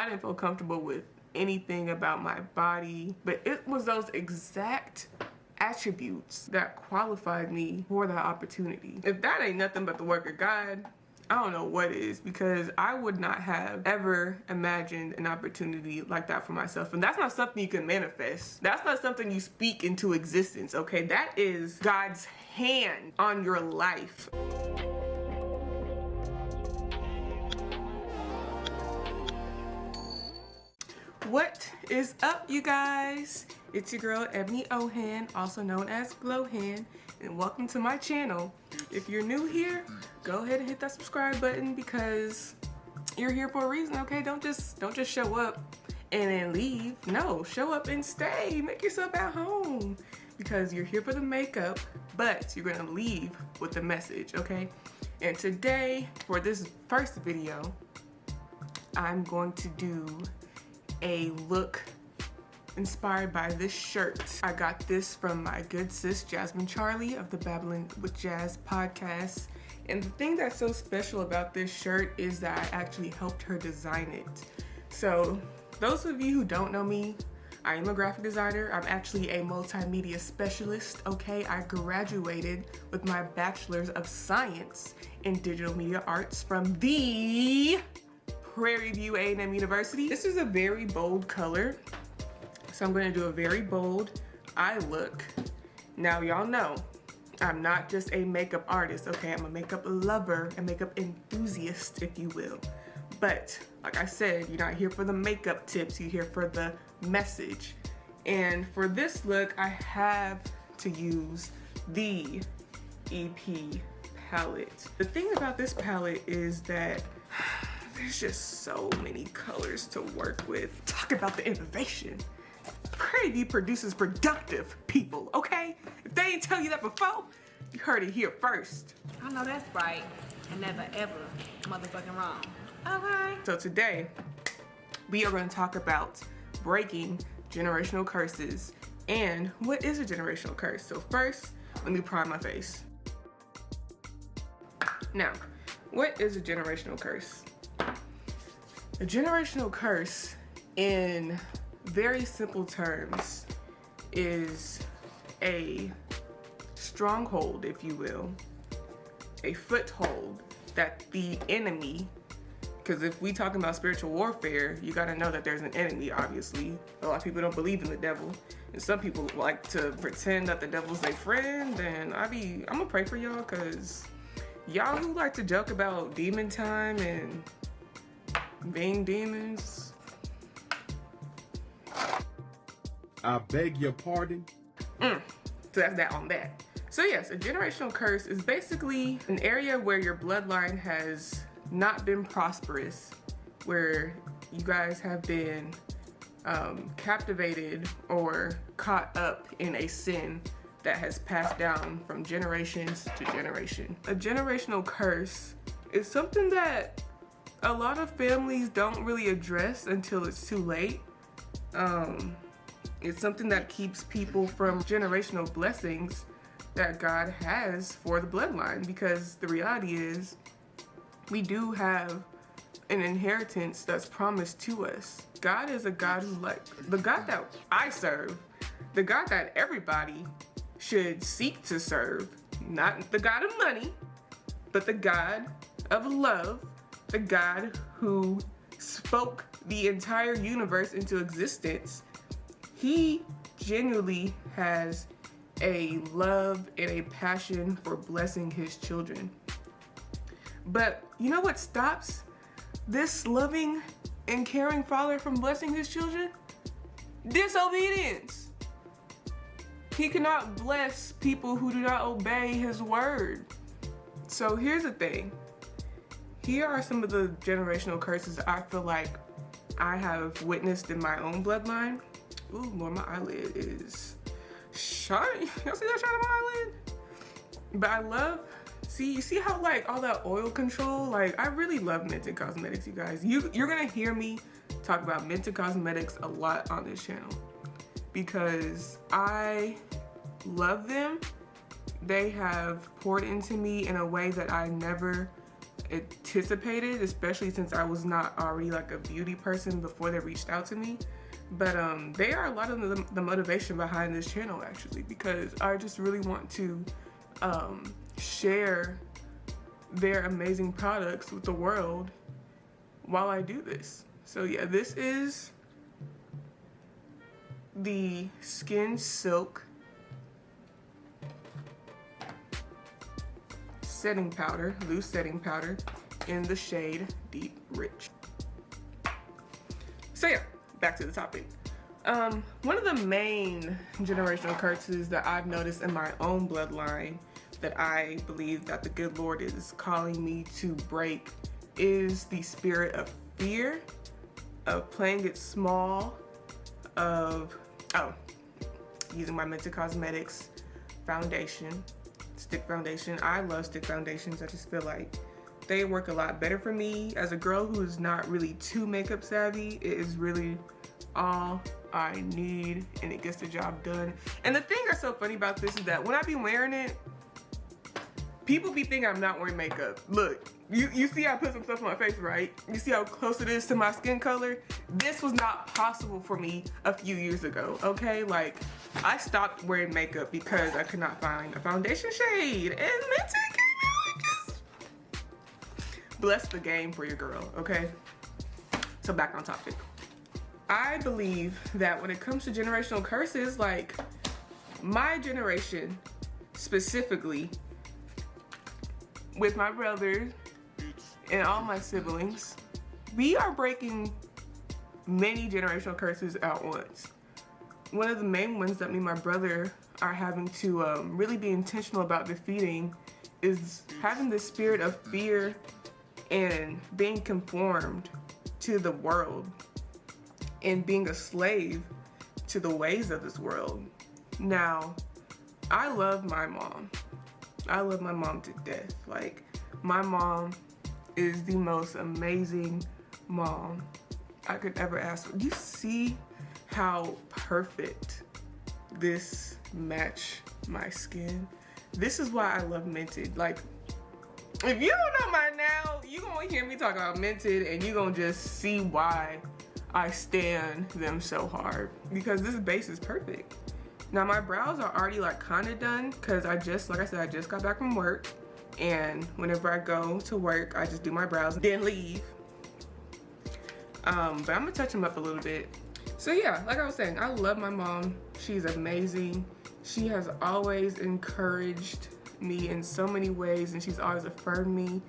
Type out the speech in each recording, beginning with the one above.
I didn't feel comfortable with anything about my body, but it was those exact attributes that qualified me for that opportunity. If that ain't nothing but the work of God, I don't know what is, because I would not have ever imagined an opportunity like that for myself. And that's not something you can manifest. That's not something you speak into existence, okay? That is God's hand on your life. What is up, you guys? It's your girl Ebony Ohan, also known as Glowhan, and welcome to my channel. If you're new here, go ahead and hit that subscribe button because you're here for a reason, okay? Don't just show up and then leave. No, show up and stay. Make yourself at home because you're here for the makeup, but you're gonna leave with the message, okay? And today, for this first video, I'm going to do a look inspired by this shirt. I got this from my good sis Jasmine Charlie of the Babbling with Jas Podcast. And the thing that's so special about this shirt is that I actually helped her design it. So those of you who don't know me, I am a graphic designer. I'm actually a multimedia specialist, okay? I graduated with my bachelor's of science in digital media arts from the Prairie View A&M University. This is a very bold color, so I'm going to do a very bold eye look. Now, y'all know I'm not just a makeup artist, okay? I'm a makeup lover, a makeup enthusiast, if you will. But like I said, you're not here for the makeup tips, you're here for the message. And for this look, I have to use the EP palette. The thing about this palette is that there's just so many colors to work with. Talk about the innovation. Prairie View produces productive people, okay? If they ain't tell you that before, you heard it here first. I know that's right, and never ever motherfucking wrong. Okay. So today, we are going to talk about breaking generational curses and what is a generational curse. So first, let me prime my face. Now, what is a generational curse? A generational curse, in very simple terms, is a stronghold, if you will, a foothold that the enemy, because if we talking about spiritual warfare, you gotta know that there's an enemy, obviously. A lot of people don't believe in the devil, and some people like to pretend that the devil's their friend, and I'm gonna pray for y'all, because y'all who like to joke about demon time and being demons, I beg your pardon. So that's that on that. So yes, a generational curse is basically an area where your bloodline has not been prosperous, where you guys have been captivated or caught up in a sin that has passed down from generations to generation. A generational curse is something that a lot of families don't really address until it's too late. It's something that keeps people from generational blessings that God has for the bloodline, because the reality is we do have an inheritance that's promised to us. God is a God who, like, the God that I serve, the God that everybody should seek to serve, not the God of money, but the God of love, the God who spoke the entire universe into existence. He genuinely has a love and a passion for blessing his children. But you know what stops this loving and caring father from blessing his children? Disobedience. He cannot bless people who do not obey his word. So here's the thing. Here are some of the generational curses I feel like I have witnessed in my own bloodline. Ooh, Lord, my eyelid is shine. Y'all see that shine on my eyelid? But I love, you see how like all that oil control, like I really love Mented Cosmetics, you guys. You're gonna hear me talk about Mented Cosmetics a lot on this channel because I love them. They have poured into me in a way that I never anticipated, especially since I was not already like a beauty person before they reached out to me. But they are a lot of the motivation behind this channel, actually, because I just really want to share their amazing products with the world while I do this. So yeah, this is the Skin Silk setting powder, loose setting powder in the shade Deep Rich. So yeah, back to the topic. One of the main generational curses that I've noticed in my own bloodline that I believe that the good Lord is calling me to break is the spirit of fear, of playing it small, of using my Mentor Cosmetics foundation, stick foundation. I love stick foundations. I just feel like they work a lot better for me. As a girl who is not really too makeup savvy, it is really all I need, and it gets the job done. And the thing that's so funny about this is that when I be wearing it, people be thinking I'm not wearing makeup. Look, you see I put some stuff on my face, right? You see how close it is to my skin color? This was not possible for me a few years ago, okay? Like, I stopped wearing makeup because I could not find a foundation shade, and Mentor came out and just bless the game for your girl, okay? So back on topic. I believe that when it comes to generational curses, like my generation specifically, with my brothers and all my siblings, we are breaking many generational curses at once. One of the main ones that me and my brother are having to really be intentional about defeating is having the spirit of fear and being conformed to the world and being a slave to the ways of this world. Now, I love my mom. I love my mom to death. Like, my mom is the most amazing mom I could ever ask for. You see how perfect this match my skin? This is why I love Mented. Like, if you don't know by now, you're gonna hear me talk about Mented and you're gonna just see why I stan them so hard, because this base is perfect. Now my brows are already like kind of done because like I said, I just got back from work, and whenever I go to work, I just do my brows and then leave. But I'm gonna touch them up a little bit. So yeah, like I was saying, I love my mom. She's amazing. She has always encouraged me in so many ways, and she's always affirmed me.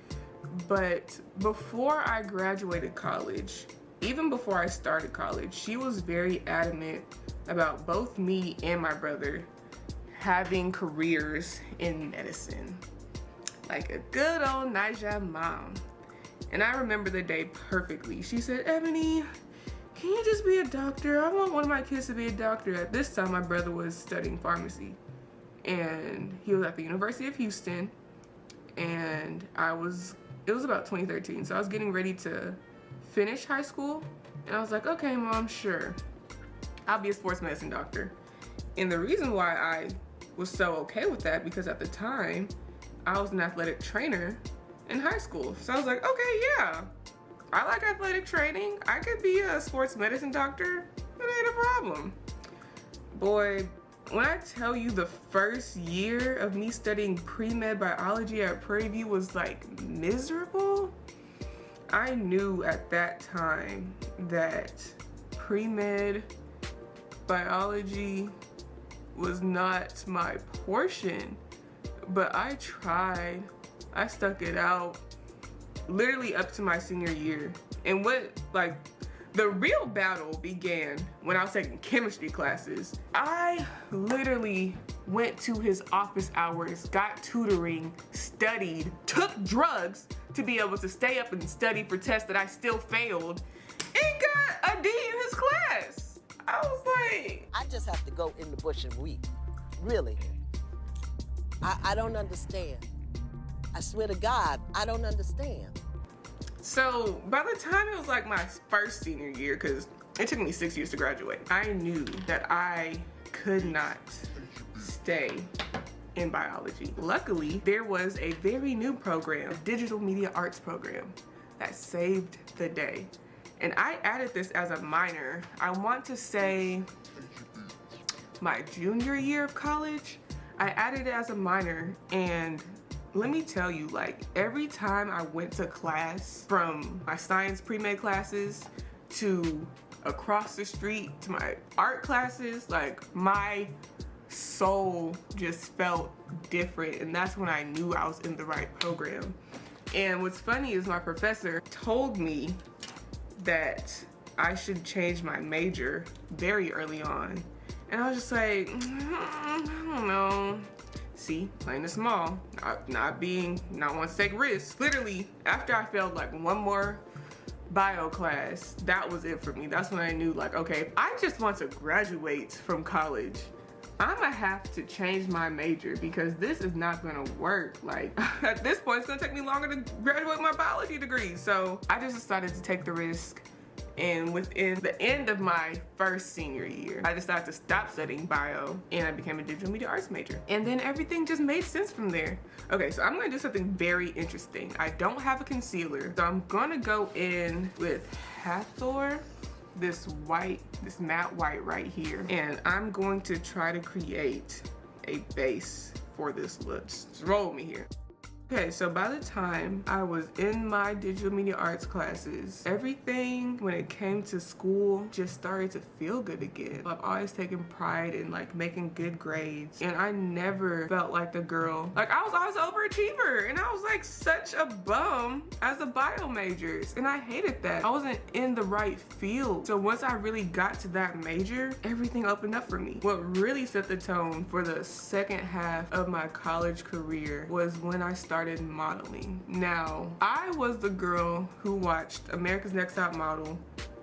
But before I graduated college, even before I started college, she was very adamant about both me and my brother having careers in medicine. Like a good old Niger mom. And I remember the day perfectly. She said, "Ebony, can you just be a doctor? I want one of my kids to be a doctor." At this time, my brother was studying pharmacy, and he was at the University of Houston, and it was about 2013, so I was getting ready to finish high school, and I was like, "Okay, Mom, sure. I'll be a sports medicine doctor." And the reason why I was so okay with that, because at the time, I was an athletic trainer in high school. So I was like, okay, yeah, I like athletic training. I could be a sports medicine doctor. That ain't a problem. Boy, when I tell you the first year of me studying pre-med biology at Prairie View was like miserable, I knew at that time that pre-med biology was not my portion. But I tried. I stuck it out literally up to my senior year. And the real battle began when I was taking chemistry classes. I literally went to his office hours, got tutoring, studied, took drugs to be able to stay up and study for tests that I still failed, and got a D in his class. I was like, I just have to go in the bush and weep. Really. I don't understand. I swear to God, I don't understand. So by the time it was like my first senior year, because it took me 6 years to graduate, I knew that I could not stay in biology. Luckily, there was a very new program, a digital media arts program, that saved the day. And I added this as a minor. I want to say my junior year of college. I added it as a minor, and let me tell you, like, every time I went to class, from my science pre-med classes to across the street to my art classes, like, my soul just felt different, and that's when I knew I was in the right program. And what's funny is my professor told me that I should change my major very early on. And I was just like, I don't know. See, playing it small, not wanting to take risks. Literally, after I failed like one more bio class, that was it for me. That's when I knew, like, okay, if I just want to graduate from college, I'm gonna have to change my major, because this is not gonna work. Like, at this point, it's gonna take me longer to graduate my biology degree. So I just decided to take the risk. And within the end of my first senior year, I decided to stop studying bio, and I became a digital media arts major. And then everything just made sense from there. Okay, so I'm gonna do something very interesting. I don't have a concealer, so I'm gonna go in with Hathor, this matte white right here. And I'm going to try to create a base for this look. Just roll with me here. Okay, so by the time I was in my digital media arts classes, everything when it came to school just started to feel good again. I've always taken pride in like making good grades, and I never felt like the girl. Like, I was always an overachiever, and I was like such a bum as a bio majors, and I hated that. I wasn't in the right field. So once I really got to that major, everything opened up for me. What really set the tone for the second half of my college career was when I started modeling. Now, I was the girl who watched America's Next Top Model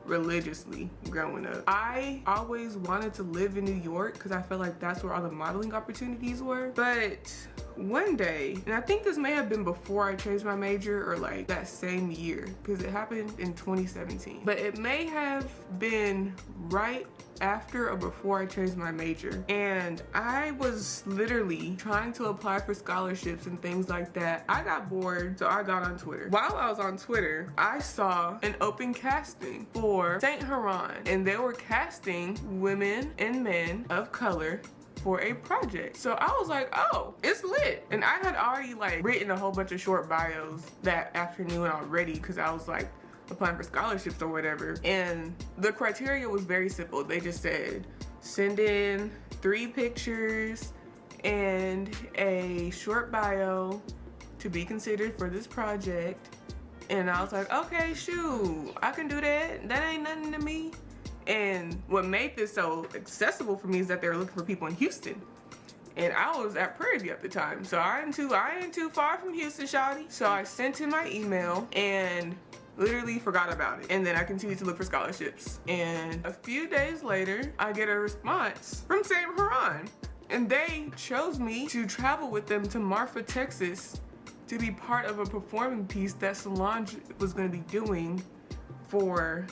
religiously growing up. I always wanted to live in New York because I felt like that's where all the modeling opportunities were. But one day, and I think this may have been before I changed my major, or like that same year, because it happened in 2017, but it may have been right after or before I changed my major. And I was literally trying to apply for scholarships and things like that. I got bored, so I got on Twitter. While I was on Twitter, I saw an open casting for St. Huron, and they were casting women and men of color for a project. So I was like, oh, it's lit. And I had already like written a whole bunch of short bios that afternoon already, because I was like applying for scholarships or whatever. And the criteria was very simple. They just said, send in 3 pictures and a short bio to be considered for this project. And I was like, okay, shoot, I can do that. That ain't nothing to me. And what made this so accessible for me is that they were looking for people in Houston. And I was at Prairie View at the time. So I ain't too far from Houston, shawty. So I sent in my email and literally forgot about it. And then I continued to look for scholarships. And a few days later, I get a response from St. Huron. And they chose me to travel with them to Marfa, Texas, to be part of a performing piece that Solange was gonna be doing for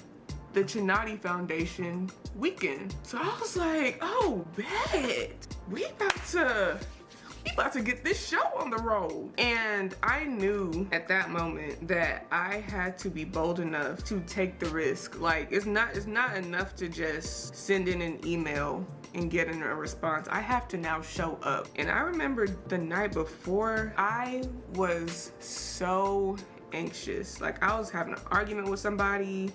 the Chiiiileee Foundation weekend. So I was like, oh, bet. We about to get this show on the road. And I knew at that moment that I had to be bold enough to take the risk. Like, it's not enough to just send in an email and getting a response. I have to now show up. And I remember the night before, I was so anxious. Like, I was having an argument with somebody,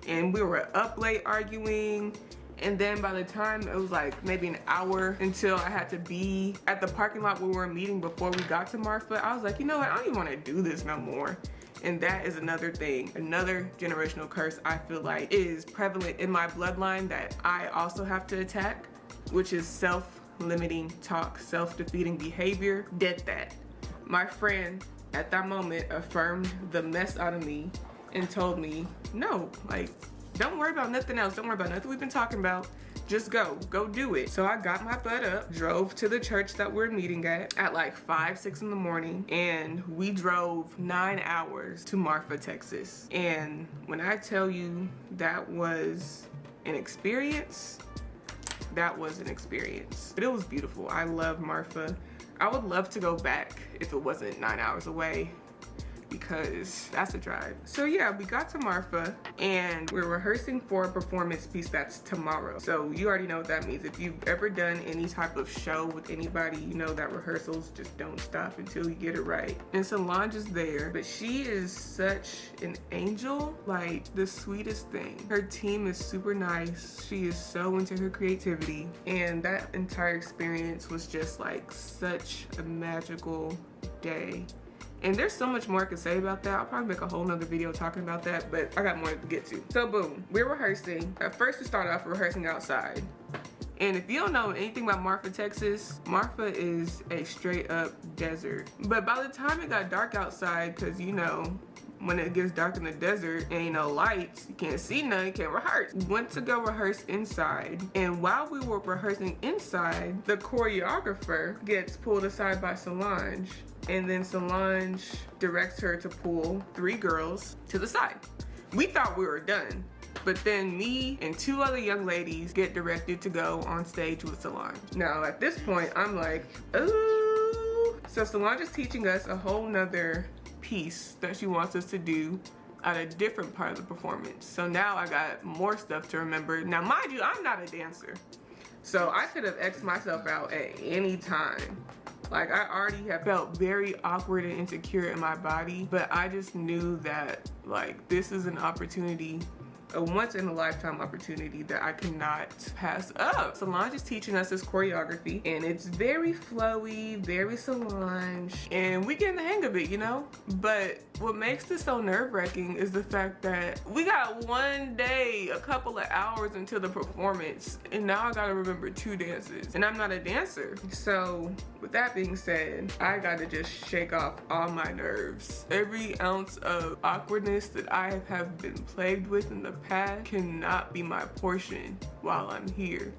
and we were up late arguing. And then by the time it was like maybe an hour until I had to be at the parking lot where we were meeting before we got to Marfa, I was like, you know what, I don't even want to do this no more. And that is another thing, another generational curse I feel like is prevalent in my bloodline that I also have to attack, which is self-limiting talk, self-defeating behavior. Did that. My friend at that moment affirmed the mess out of me and told me, no, like, don't worry about nothing else. Don't worry about nothing we've been talking about. Just go do it. So I got my butt up, drove to the church that we're meeting at like 5, 6 in the morning. And we drove 9 hours to Marfa, Texas. And when I tell you that was an experience, that was an experience. But it was beautiful. I love Marfa. I would love to go back if it wasn't 9 hours away, because that's a drive. So yeah, we got to Marfa and we're rehearsing for a performance piece that's tomorrow. So you already know what that means. If you've ever done any type of show with anybody, you know that rehearsals just don't stop until you get it right. And Solange is there, but she is such an angel, like the sweetest thing. Her team is super nice. She is so into her creativity, and that entire experience was just like such a magical day. And there's so much more I could say about that. I'll probably make a whole nother video talking about that, but I got more to get to. So boom, we're rehearsing. At first we started off rehearsing outside. And if you don't know anything about Marfa, Texas, Marfa is a straight up desert. But by the time it got dark outside, cause you know, when it gets dark in the desert, ain't no lights, you can't see nothing, you can't rehearse. We went to go rehearse inside, and while we were rehearsing inside, the choreographer gets pulled aside by Solange, and then Solange directs her to pull 3 girls to the side. We thought we were done, but then me and 2 other young ladies get directed to go on stage with Solange. Now at this point, I'm like, ooh. So Solange is teaching us a whole nother piece that she wants us to do at a different part of the performance. So now I got more stuff to remember. Now mind you, I'm not a dancer, so I could have X'd myself out at any time. Like I already have felt very awkward and insecure in my body, but I just knew that like this is an opportunity, a once in a lifetime opportunity that I cannot pass up. Solange is teaching us this choreography, and it's very flowy, very Solange, and we get in the hang of it, you know? But what makes this so nerve-wracking is the fact that we got one day, a couple of hours until the performance, and now I gotta remember 2 dances, and I'm not a dancer. So with that being said, I gotta just shake off all my nerves. Every ounce of awkwardness that I have been plagued with in the past cannot be my portion while I'm here,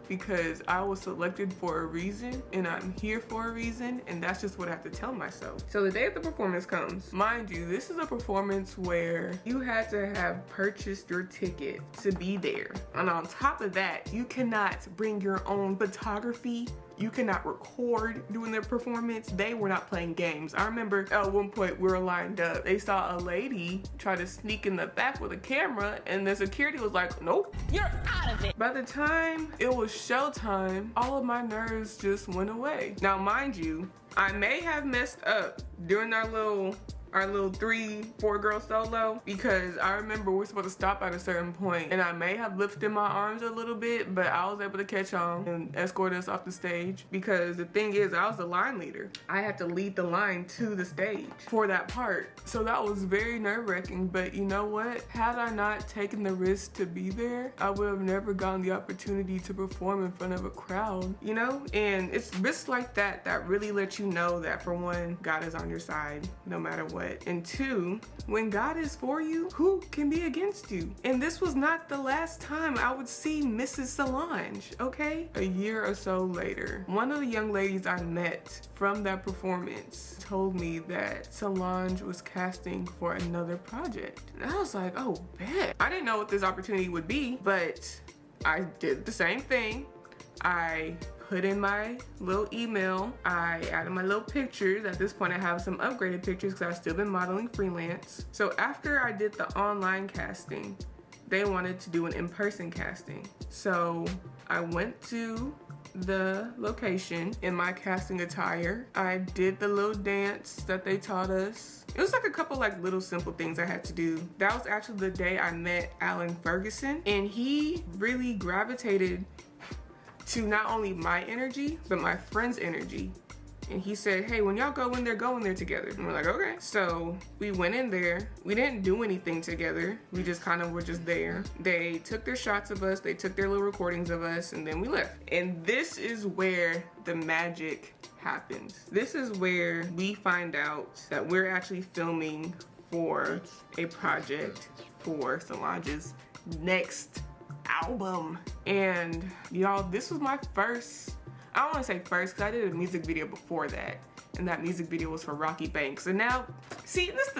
because I was selected for a reason and I'm here for a reason, and that's just what I have to tell myself. So the day of the performance comes. Mind you, this is a performance where you had to have purchased your ticket to be there. And on top of that, you cannot bring your own photography. You cannot record during their performance. They were not playing games. I remember at one point we were lined up. They saw a lady try to sneak in the back with a camera, and the security was like, nope, you're out of it. By the time it was showtime, all of my nerves just went away. Now, mind you, I may have messed up during our little 3-4 girl solo, because I remember we're supposed to stop at a certain point, and I may have lifted my arms a little bit, but I was able to catch on and escort us off the stage, because the thing is, I was the line leader. I had to lead the line to the stage for that part. So that was very nerve-wracking, but you know what? Had I not taken the risk to be there, I would have never gotten the opportunity to perform in front of a crowd, you know? And it's risks like that that really let you know that, for one, God is on your side no matter what. And 2, when God is for you, who can be against you? And this was not the last time I would see Mrs. Solange, okay? A year or so later, one of the young ladies I met from that performance told me that Solange was casting for another project. And I was like, oh, bet. I didn't know what this opportunity would be, but I did the same thing. I put in my little email, I added my little pictures. At this point I have some upgraded pictures because I've still been modeling freelance. So after I did the online casting, they wanted to do an in-person casting. So I went to the location in my casting attire. I did the little dance that they taught us. It was like a couple like little simple things I had to do. That was actually the day I met Alan Ferguson, and he really gravitated to not only my energy, but my friend's energy. And he said, hey, when y'all go in there together. And we're like, okay. So we went in there. We didn't do anything together. We just kind of were just there. They took their shots of us. They took their little recordings of us, and then we left. And this is where the magic happens. This is where we find out that we're actually filming for a project for Solange's next album. And y'all, this was my first, I don't want to say first because I did a music video before that, and that music video was for Rocky Banks. And now, see, this is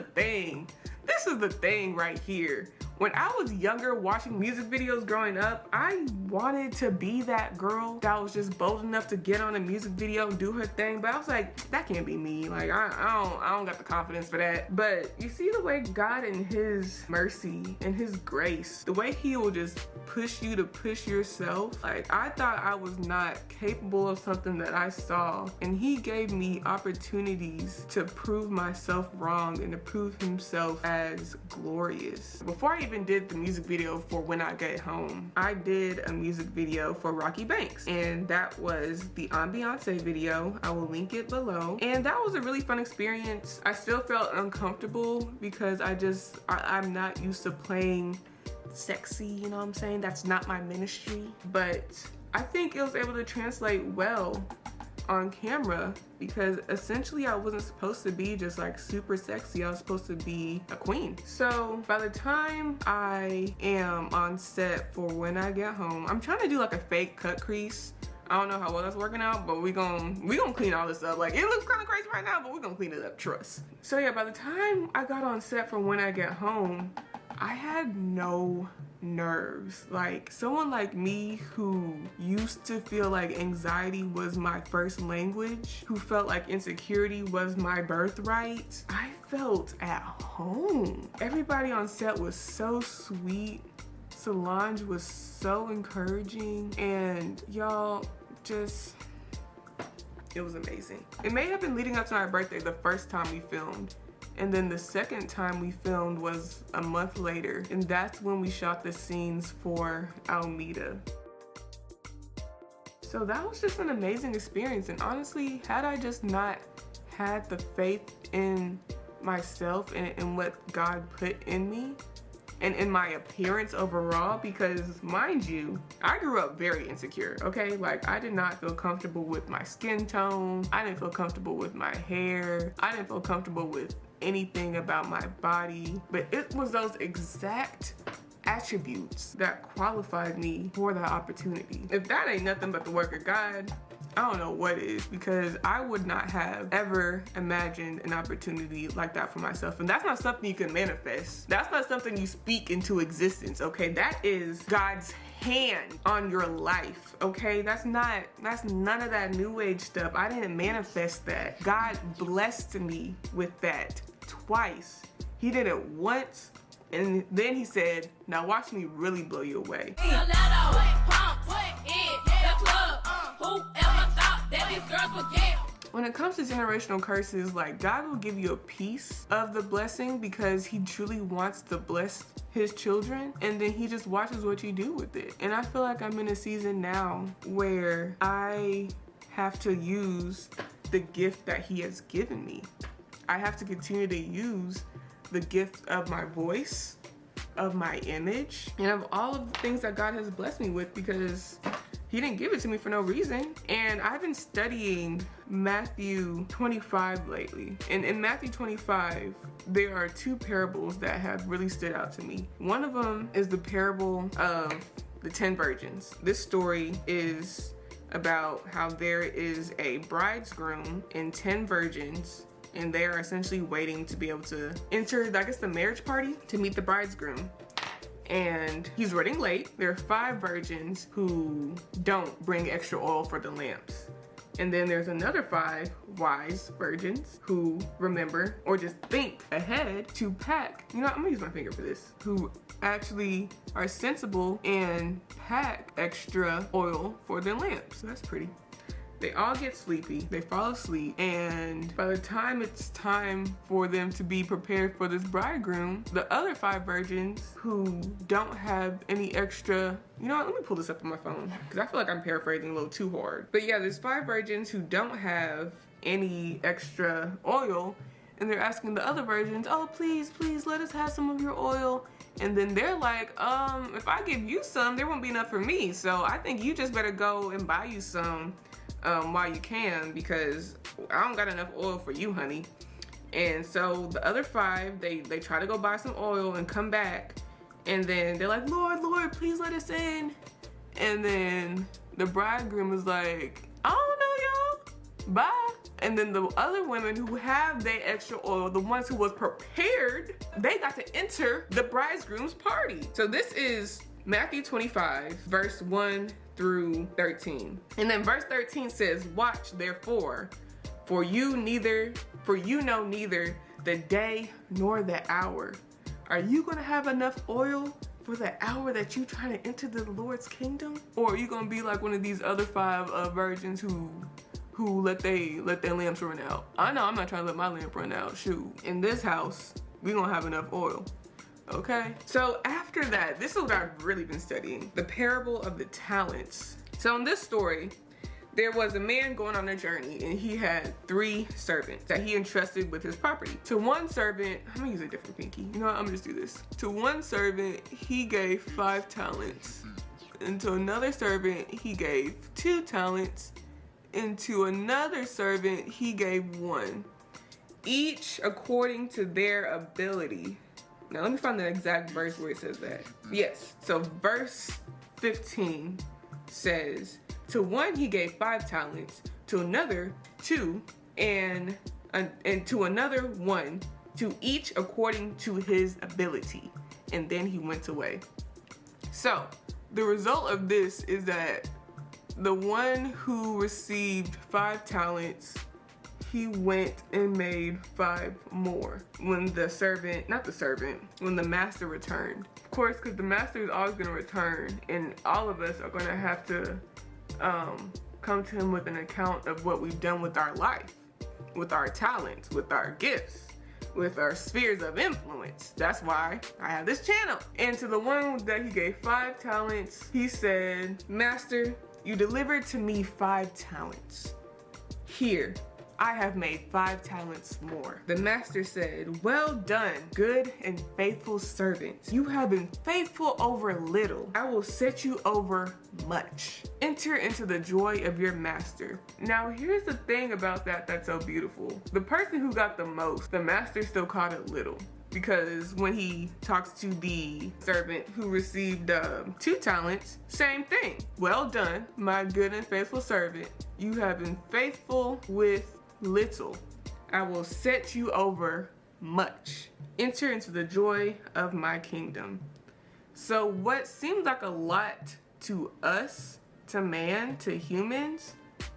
the thing right here. When I was younger watching music videos growing up, I wanted to be that girl that was just bold enough to get on a music video and do her thing, but I was like, that can't be me. Like, I don't got the confidence for that. But you see the way God in his mercy and his grace, the way he will just push you to push yourself. Like, I thought I was not capable of something that I saw, and he gave me opportunities to prove myself wrong and to prove himself as glorious. Before I even did the music video for When I Get Home, I did a music video for Rocky Banks, and that was the Ambience video. I will link it below, and that was a really fun experience. I still felt uncomfortable because I'm not used to playing sexy, you know what I'm saying? That's not my ministry, but I think it was able to translate well on camera because essentially I wasn't supposed to be just like super sexy. I was supposed to be a queen. So by the time I am on set for When I Get Home, I'm trying to do like a fake cut crease. I don't know how well that's working out, but we gonna clean all this up. Like, it looks kind of crazy right now, but we're gonna clean it up, trust. So yeah, by the time I got on set for When I Get Home, I had no nerves. Like, someone like me who used to feel like anxiety was my first language, who felt like insecurity was my birthright, I felt at home. Everybody on set was so sweet. Solange was so encouraging, and y'all, it was amazing. It may have been leading up to my birthday the first time we filmed, and then the second time we filmed was a month later, and that's when we shot the scenes for Almeida. So that was just an amazing experience, and honestly, had I just not had the faith in myself and in what God put in me, and in my appearance overall, because mind you, I grew up very insecure, okay? Like, I did not feel comfortable with my skin tone. I didn't feel comfortable with my hair. I didn't feel comfortable with anything about my body, but it was those exact attributes that qualified me for that opportunity. If that ain't nothing but the work of God, I don't know what is, because I would not have ever imagined an opportunity like that for myself. And that's not something you can manifest. That's not something you speak into existence, okay? That is God's hand on your life, okay? That's none of that new age stuff. I didn't manifest that. God blessed me with that twice. He did it once, and then he said, now watch me really blow you away. When it comes to generational curses, like, God will give you a piece of the blessing because he truly wants to bless his children, and then he just watches what you do with it. And I feel like I'm in a season now where I have to use the gift that he has given me. I have to continue to use the gift of my voice, of my image, and of all of the things that God has blessed me with, because he didn't give it to me for no reason. And I've been studying Matthew 25 lately. And in Matthew 25, there are two parables that have really stood out to me. One of them is the parable of the 10 virgins. This story is about how there is a bridegroom and 10 virgins, and they are essentially waiting to be able to enter, I guess, the marriage party to meet the bridegroom. And he's running late. There are 5 virgins who don't bring extra oil for the lamps. And then there's another 5 wise virgins who remember, or just think ahead to pack, you know, I'm gonna use my finger for this, who actually are sensible and pack extra oil for their lamps. So that's pretty. They all get sleepy, they fall asleep, and by the time it's time for them to be prepared for this bridegroom, the other 5 virgins who don't have any extra, you know what, let me pull this up on my phone, because I feel like I'm paraphrasing a little too hard. But yeah, there's 5 virgins who don't have any extra oil, and they're asking the other virgins, oh, please, please let us have some of your oil. And then they're like, if I give you some, there won't be enough for me, so I think you just better go and buy you some while you can, because I don't got enough oil for you, honey. And so the other 5, they try to go buy some oil and come back, and then they're like, Lord, Lord, please let us in. And then the bridegroom is like, I don't know, y'all, bye. And then the other women who have their extra oil, the ones who was prepared, they got to enter the bridegroom's party. So this is Matthew 25, verse 1 through 13. And then verse 13 says, "Watch therefore, for you know neither the day nor the hour." Are you gonna have enough oil for the hour that you trying to enter the Lord's kingdom? Or are you gonna be like one of these other 5 virgins who let their lamps run out? I know I'm not trying to let my lamp run out. Shoot, in this house, we gonna have enough oil. Okay, so after that, this is what I've really been studying, the parable of the talents. So in this story, there was a man going on a journey and he had 3 servants that he entrusted with his property. To one servant, I'm gonna use a different pinky. You know what, I'm gonna just do this. To one servant, he gave 5 talents. And to another servant, he gave 2 talents. And to another servant, he gave 1. Each according to their ability. Now let me find the exact verse where it says that. Yes, so verse 15 says, to one he gave 5 talents, to another 2, and to another 1, to each according to his ability. And then he went away. So the result of this is that the one who received 5 talents, he went and made 5 more when the master returned. Of course, because the master is always going to return, and all of us are going to have to come to him with an account of what we've done with our life, with our talents, with our gifts, with our spheres of influence. That's why I have this channel. And to the one that he gave 5 talents, he said, "Master, you delivered to me 5 talents. Here, I have made 5 talents more." The master said, "Well done, good and faithful servant. You have been faithful over little. I will set you over much. Enter into the joy of your master." Now, here's the thing about that that's so beautiful. The person who got the most, the master still called it little. Because when he talks to the servant who received 2 talents, same thing. "Well done, my good and faithful servant. You have been faithful with little. I will set you over much. Enter into the joy of my kingdom." So what seems like a lot to us, to man, to humans,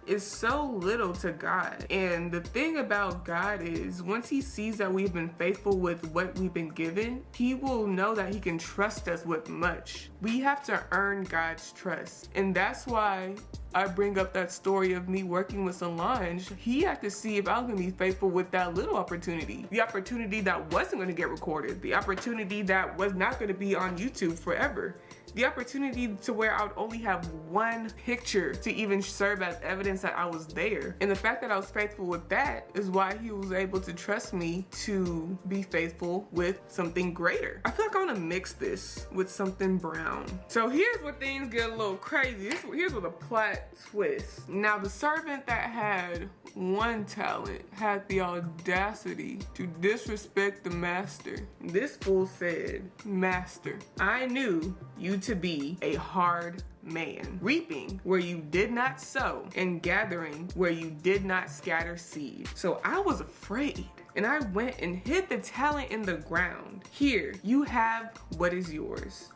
is so little to God. And the thing about God is, once he sees that we've been faithful with what we've been given, he will know that he can trust us with much. We have to earn God's trust. And that's why I bring up that story of me working with Solange. He had to see if I was gonna be faithful with that little opportunity. The opportunity that wasn't gonna get recorded. The opportunity that was not gonna be on YouTube forever. The opportunity to where I would only have 1 picture to even serve as evidence that I was there. And the fact that I was faithful with that is why he was able to trust me to be faithful with something greater. I feel like I want to mix this with something brown. So here's where things get a little crazy. Here's where the plot twists. Now the servant that had 1 talent had the audacity to disrespect the master. This fool said, "Master, I knew you to be a hard man, reaping where you did not sow and gathering where you did not scatter seed. So I was afraid, and I went and hid the talent in the ground. Here, you have what is yours."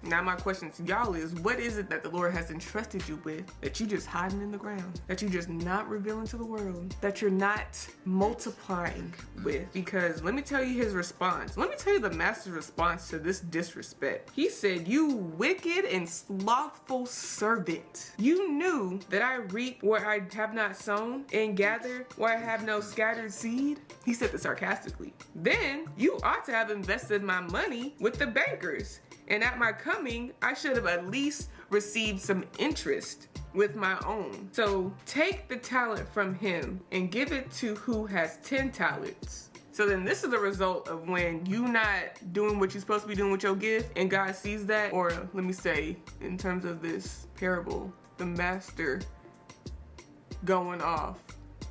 Now my question to y'all is, what is it that the Lord has entrusted you with that you just hiding in the ground, that you just not revealing to the world, that you're not multiplying with? Because let me tell you his response. Let me tell you the master's response to this disrespect. He said, "You wicked and slothful servant. You knew that I reap where I have not sown and gather where I have no scattered seed." He said this sarcastically. "Then you ought to have invested my money with the bankers. And at my coming, I should have at least received some interest with my own. So take the talent from him and give it to who has 10 talents. So then this is the result of when you not doing what you're supposed to be doing with your gift, and God sees that, or let me say, in terms of this parable, the master going off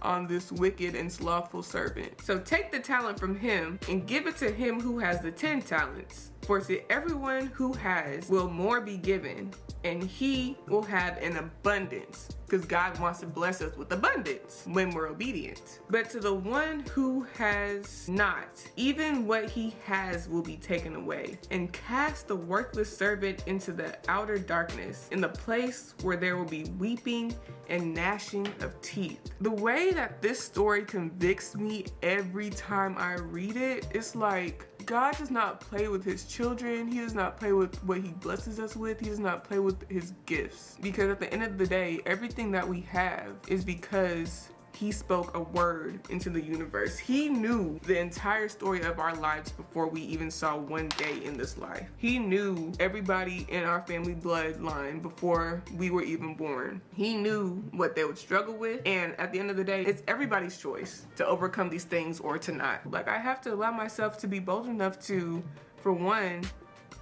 on this wicked and slothful servant. So take the talent from him and give it to him who has the 10 talents. For to everyone who has will more be given, and he will have an abundance. Because God wants to bless us with abundance when we're obedient. But to the one who has not, even what he has will be taken away. And cast the worthless servant into the outer darkness, in the place where there will be weeping and gnashing of teeth. The way that this story convicts me every time I read it, it's like, God does not play with his children. He does not play with what he blesses us with. He does not play with his gifts. Because at the end of the day, everything that we have is because he spoke a word into the universe. He knew the entire story of our lives before we even saw one day in this life. He knew everybody in our family bloodline before we were even born. He knew what they would struggle with, and at the end of the day, it's everybody's choice to overcome these things or to not. Like, I have to allow myself to be bold enough to, for one,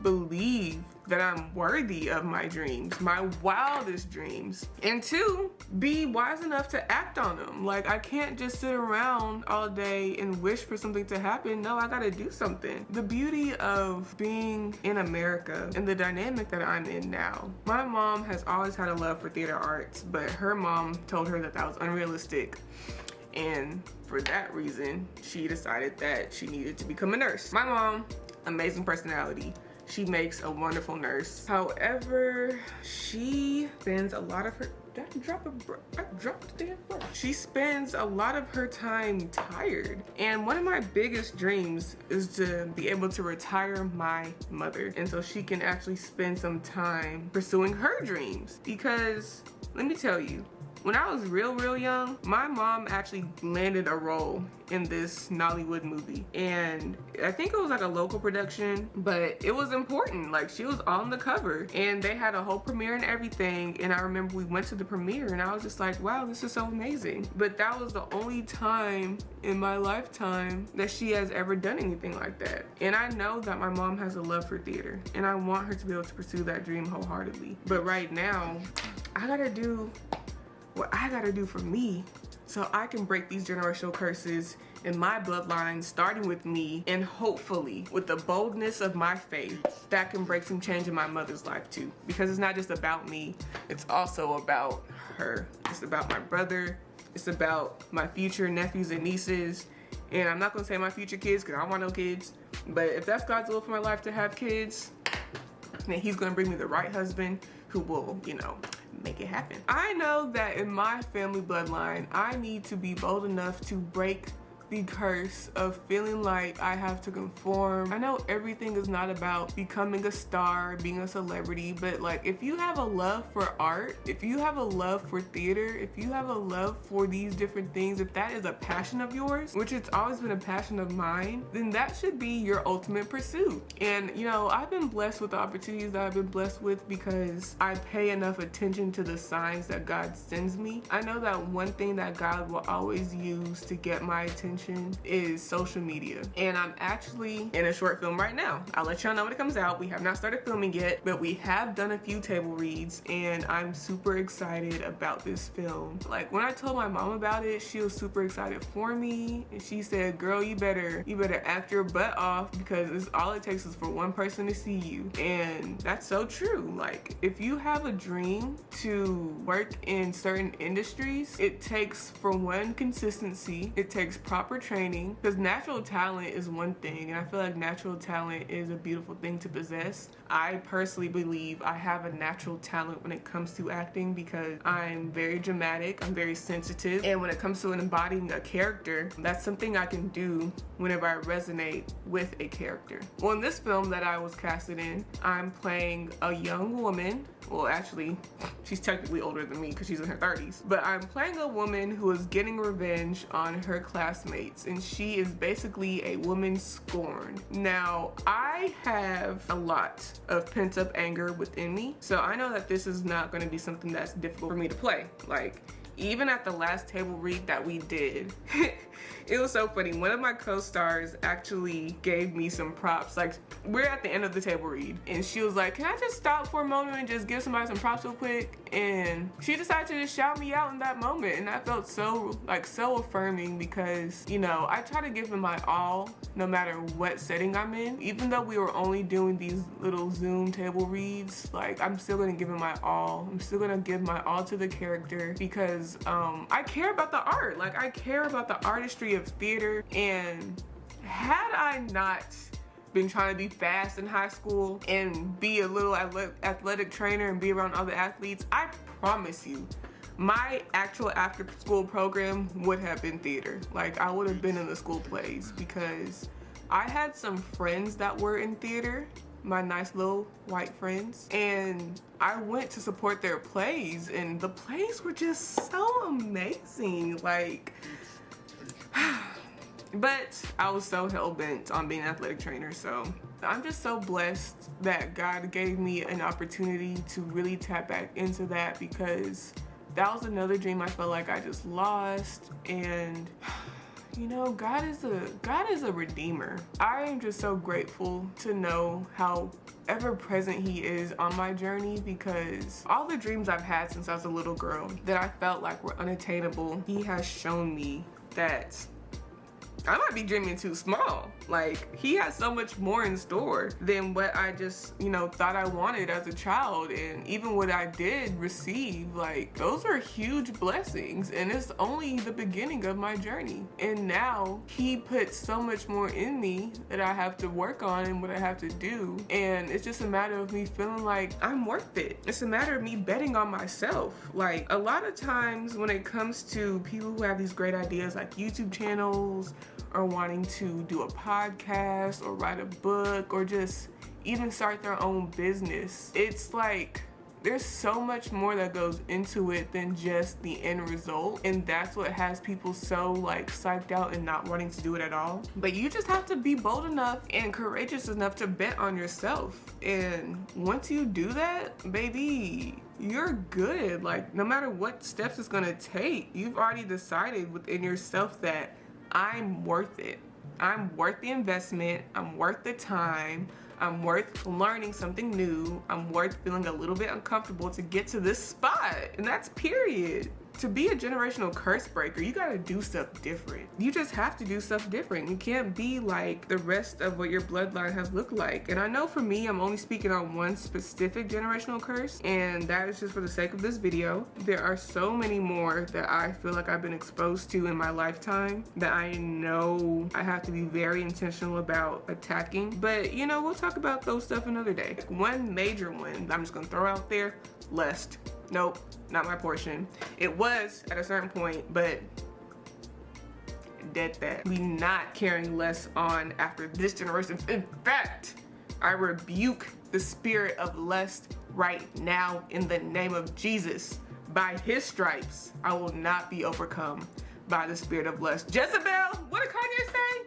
believe that I'm worthy of my dreams, my wildest dreams, and two, be wise enough to act on them. Like, I can't just sit around all day and wish for something to happen. No, I gotta do something. The beauty of being in America and the dynamic that I'm in now, my mom has always had a love for theater arts, but her mom told her that that was unrealistic. And for that reason, she decided that she needed to become a nurse. My mom, amazing personality. She makes a wonderful nurse. However, she spends a lot of her, I dropped the damn word. She spends a lot of her time tired. And one of my biggest dreams is to be able to retire my mother. And so she can actually spend some time pursuing her dreams. Because let me tell you, when I was real young, my mom actually landed a role in this Nollywood movie. And I think it was like a local production, but it was important. Like, she was on the cover and they had a whole premiere and everything. And I remember we went to the premiere and I was just like, wow, this is so amazing. But that was the only time in my lifetime that she has ever done anything like that. And I know that my mom has a love for theater and I want her to be able to pursue that dream wholeheartedly. But right now, I gotta do what I gotta do for me so I can break these generational curses in my bloodline, starting with me, and hopefully with the boldness of my faith, that can break some change in my mother's life too. Because it's not just about me, it's also about her. It's about my brother, it's about my future nephews and nieces, and I'm not gonna say my future kids because I don't want no kids, but if that's God's will for my life to have kids, then he's gonna bring me the right husband who will, you know, make it happen. I know that in my family bloodline, I need to be bold enough to break the curse of feeling like I have to conform. I know everything is not about becoming a star, being a celebrity, but like, if you have a love for art, if you have a love for theater, if you have a love for these different things, if that is a passion of yours, which it's always been a passion of mine, then that should be your ultimate pursuit. And you know, I've been blessed with the opportunities that I've been blessed with because I pay enough attention to the signs that God sends me. I know that one thing that God will always use to get my attention is social media. And I'm actually in a short film right now. I'll let y'all know when it comes out. We have not started filming yet, but we have done a few table reads and I'm super excited about this film. Like, when I told my mom about it, she was super excited for me. And she said, girl, you better act your butt off because it's all it takes is for one person to see you. And that's so true. Like, if you have a dream to work in certain industries, it takes, for one, consistency. It takes proper training, because natural talent is one thing, and I feel like natural talent is a beautiful thing to possess. I personally believe I have a natural talent when it comes to acting because I'm very dramatic, I'm very sensitive, and when it comes to embodying a character, that's something I can do whenever I resonate with a character. Well, in this film that I was casted in, I'm playing a young woman. Well, actually, she's technically older than me because she's in her 30s. But I'm playing a woman who is getting revenge on her classmates, and she is basically a woman scorned. Now, I have a lot of pent-up anger within me, so I know that this is not going to be something that's difficult for me to play. Like, even at the last table read that we did, It was so funny. One of my co-stars actually gave me some props. Like, we're at the end of the table read, and she was like, can I just stop for a moment and just give somebody some props real quick? And she decided to just shout me out in that moment, and I felt so affirming, because, you know, I try to give it my all no matter what setting I'm in. Even though we were only doing these little Zoom table reads, like, I'm still gonna give it my all. I'm still gonna give my all to the character, because I care about the art. Like, I care about the artistry of theater, and had I not been trying to be fast in high school and be a little athletic trainer and be around other athletes, I promise you, my actual after school program would have been theater. Like, I would have been in the school plays, because I had some friends that were in theater, my nice little white friends, and I went to support their plays, and the plays were just so amazing. Like, but I was so hell-bent on being an athletic trainer, so I'm just so blessed that God gave me an opportunity to really tap back into that, because that was another dream I felt like I just lost. And you know, God is a redeemer. I am just so grateful to know how ever present he is on my journey, because all the dreams I've had since I was a little girl that I felt like were unattainable, he has shown me that I might be dreaming too small. Like, he has so much more in store than what I just, you know, thought I wanted as a child. And even what I did receive, like, those are huge blessings, and it's only the beginning of my journey. And now he put so much more in me that I have to work on and what I have to do. And it's just a matter of me feeling like I'm worth it. It's a matter of me betting on myself. Like, a lot of times when it comes to people who have these great ideas, like YouTube channels, or wanting to do a podcast or write a book, or just even start their own business, it's like there's so much more that goes into it than just the end result. And that's what has people so like psyched out and not wanting to do it at all. But you just have to be bold enough and courageous enough to bet on yourself. And once you do that, baby, you're good. Like, no matter what steps it's gonna take, you've already decided within yourself that I'm worth it. I'm worth the investment. I'm worth the time. I'm worth learning something new. I'm worth feeling a little bit uncomfortable to get to this spot. And that's period. To be a generational curse breaker, you gotta do stuff different. You just have to do stuff different. You can't be like the rest of what your bloodline has looked like. And I know for me, I'm only speaking on one specific generational curse, and that is just for the sake of this video. There are so many more that I feel like I've been exposed to in my lifetime that I know I have to be very intentional about attacking. But you know, we'll talk about those stuff another day. One major one I'm just gonna throw out there: lust. Nope, not my portion. It was at a certain point, but dead that. We not carrying less on after this generation. In fact, I rebuke the spirit of lust right now in the name of Jesus. By his stripes, I will not be overcome by the spirit of lust. Jezebel, what did Kanye say?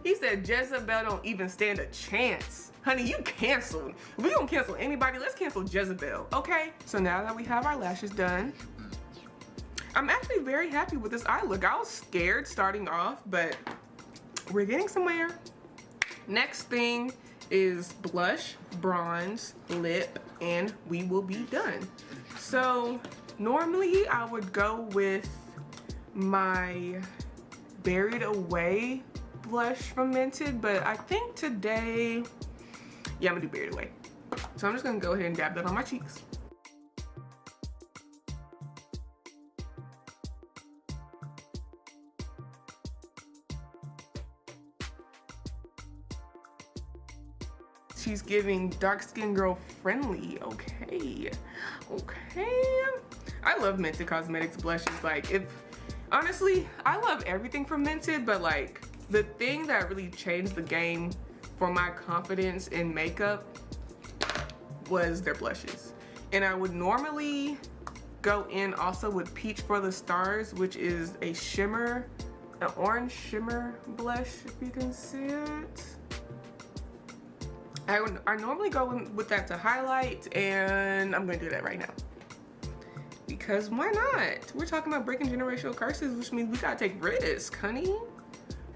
He said Jezebel don't even stand a chance. Honey, you canceled. If we don't cancel anybody, let's cancel Jezebel, okay? So now that we have our lashes done, I'm actually very happy with this eye look. I was scared starting off, but we're getting somewhere. Next thing is blush, bronze, lip, and we will be done. So normally I would go with my Buried Away blush from Mented, but I think today, yeah, I'm gonna do Buried Away. So I'm just gonna go ahead and dab that on my cheeks. She's giving dark skin girl friendly. Okay. I love Mented Cosmetics blushes. Like, honestly, I love everything from Mented, but like the thing that really changed the game for my confidence in makeup was their blushes. And I would normally go in also with Peach for the Stars, which is a shimmer an orange shimmer blush, if you can see it. I normally go with that to highlight, and I'm gonna do that right now. Because why not? We're talking about breaking generational curses, which means we gotta take risks, honey.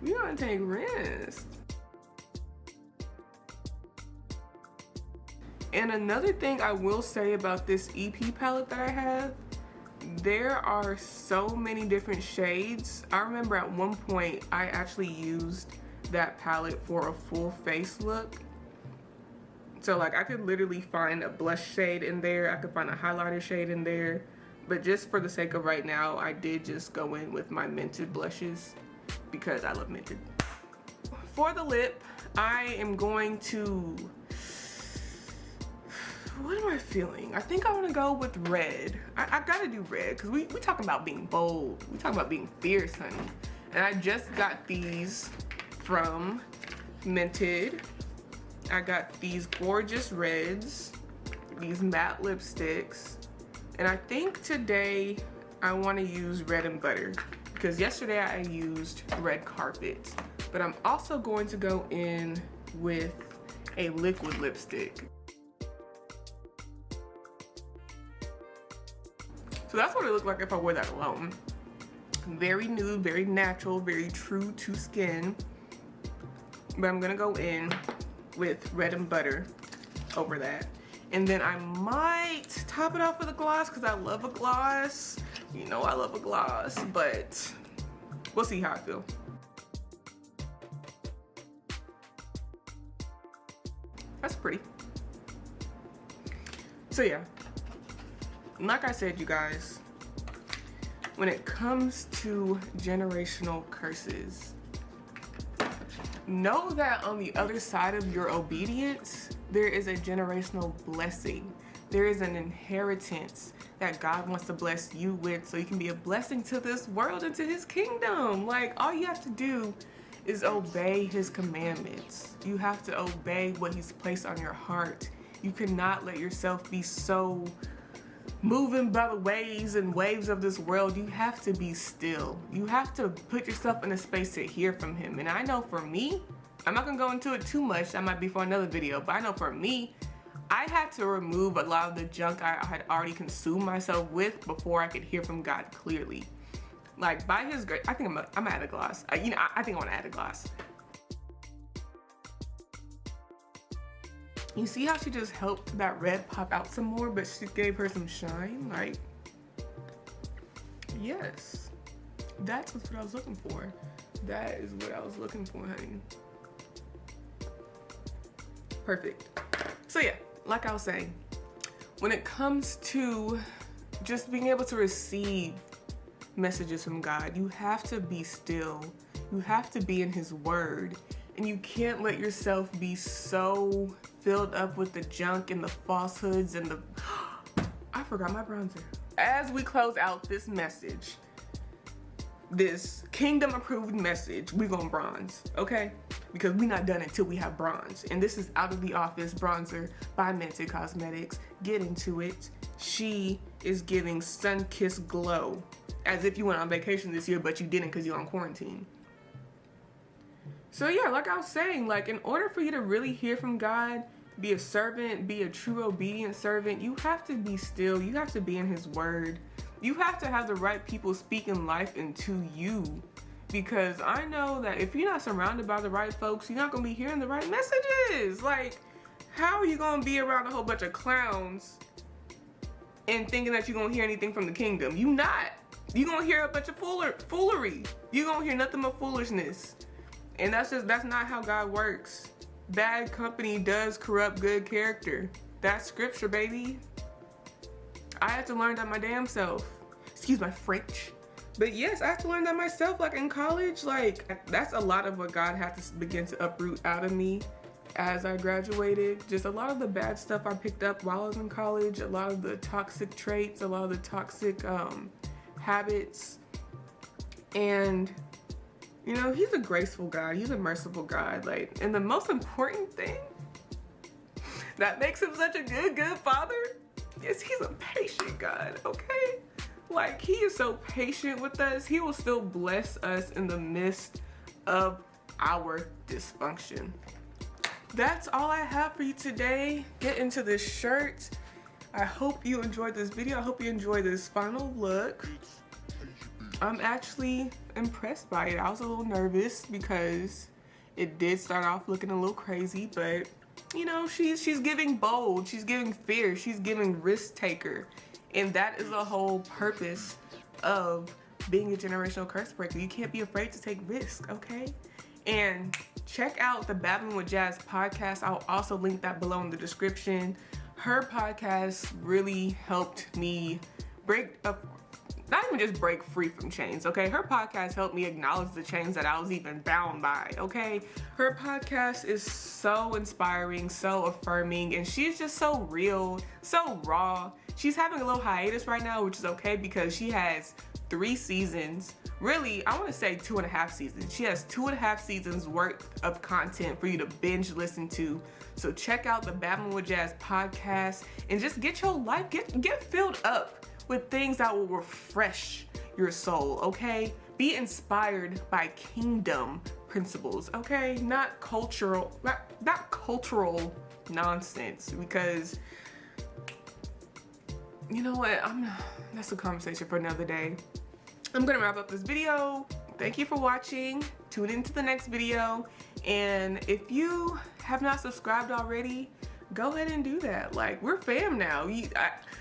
We gotta take risks. And another thing I will say about this EP palette that I have, there are so many different shades. I remember at one point I actually used that palette for a full face look. So like I could literally find a blush shade in there, I could find a highlighter shade in there, but just for the sake of right now, I did just go in with my Mented blushes because I love Mented. For the lip, I am going to, what am I feeling? I think I want to go with red. I gotta do red because we talking about being bold. We talking about being fierce, honey. And I just got these from Mented. I got these gorgeous reds, these matte lipsticks, and I think today I want to use red and butter because yesterday I used red carpet, but I'm also going to go in with a liquid lipstick. So that's what it looked like if I wore that alone. Very nude, very natural, very true to skin, but I'm gonna go in with red and butter over that. And then I might top it off with a gloss because I love a gloss. You know I love a gloss, but we'll see how I feel. That's pretty. So yeah, like I said, you guys, when it comes to generational curses, know that on the other side of your obedience, there is a generational blessing. There is an inheritance that God wants to bless you with so you can be a blessing to this world and to his kingdom. Like, all you have to do is obey his commandments. You have to obey what he's placed on your heart. You cannot let yourself be so moving by the waves and waves of this world. You have to be still. You have to put yourself in a space to hear from him. And I know for me, I'm not gonna go into it too much, that might be for another video, but I know for me, I had to remove a lot of the junk I had already consumed myself with before I could hear from God clearly. Like, by his grace, I think I'm gonna add a gloss. I think I wanna add a gloss. You see how she just helped that red pop out some more, but she gave her some shine? Like, yes, that's what I was looking for. That is what I was looking for, honey. Perfect. So yeah, like I was saying, when it comes to just being able to receive messages from God, you have to be still. You have to be in his word. And you can't let yourself be so filled up with the junk and the falsehoods and the... I forgot my bronzer. As we close out this message, this kingdom approved message, we gonna bronze, okay? Because we not done until we have bronze. And this is Out of the Office bronzer by Mented Cosmetics. Get into it. She is giving sun-kissed glow, as if you went on vacation this year, but you didn't because you're on quarantine. So yeah, like I was saying, like, in order for you to really hear from God, be a servant, be a true obedient servant, you have to be still. You have to be in his word. You have to have the right people speaking life into you. Because I know that if you're not surrounded by the right folks, you're not going to be hearing the right messages. Like, how are you going to be around a whole bunch of clowns and thinking that you're going to hear anything from the kingdom? You not. You're going to hear a bunch of foolery. You're going to hear nothing but foolishness. And that's not how God works. Bad company does corrupt good character. That's scripture, baby. I had to learn that my damn self. Excuse my French. But yes, I had to learn that myself, like in college. Like, that's a lot of what God had to begin to uproot out of me as I graduated. Just a lot of the bad stuff I picked up while I was in college, a lot of the toxic traits, a lot of the toxic habits. And you know, he's a graceful God. He's a merciful God. Like, and the most important thing that makes him such a good father is he's a patient God, okay? Like, he is so patient with us. He will still bless us in the midst of our dysfunction. That's all I have for you today. Get into this shirt. I hope you enjoyed this video. I hope you enjoyed this final look. I'm actually impressed by it. I was a little nervous because it did start off looking a little crazy, but you know, she's giving bold, she's giving fierce, she's giving risk taker. And that is the whole purpose of being a generational curse breaker. You can't be afraid to take risks, okay? And check out the Babbling with Jas podcast. I'll also link that below in the description. Her podcast really helped me break up, not even just break free from chains, okay? Her podcast helped me acknowledge the chains that I was even bound by, okay? Her podcast is so inspiring, so affirming, and she's just so real, so raw. She's having a little hiatus right now, which is okay because she has 3 seasons. Really, I want to say 2.5 seasons. She has 2.5 seasons worth of content for you to binge listen to. So check out the Babbling with Jas podcast and just get your life, get filled up with things that will refresh your soul, okay? Be inspired by kingdom principles, okay? Not cultural nonsense, because you know what? That's a conversation for another day. I'm gonna wrap up this video. Thank you for watching. Tune into the next video. And if you have not subscribed already, go ahead and do that. Like, we're fam now.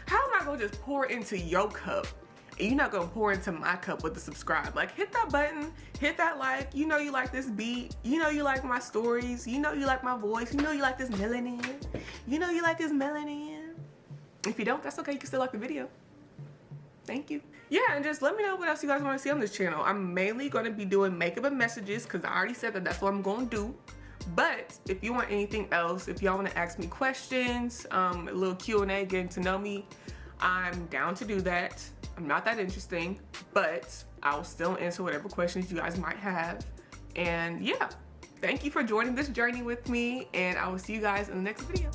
How am I gonna just pour into your cup and you're not gonna pour into my cup with the subscribe? Like, hit that button, hit that like. You know you like this beat. You know you like my stories. You know you like my voice. You know you like this melanin. You know you like this melanin. If you don't, that's okay. You can still like the video. Thank you. Yeah, and just let me know what else you guys want to see on this channel. I'm mainly going to be doing makeup and messages because I already said that that's what I'm going to do. But if you want anything else, if y'all want to ask me questions, a little Q&A, getting to know me, I'm down to do that. I'm not that interesting, but I will still answer whatever questions you guys might have. And yeah, thank you for joining this journey with me, and I will see you guys in the next video.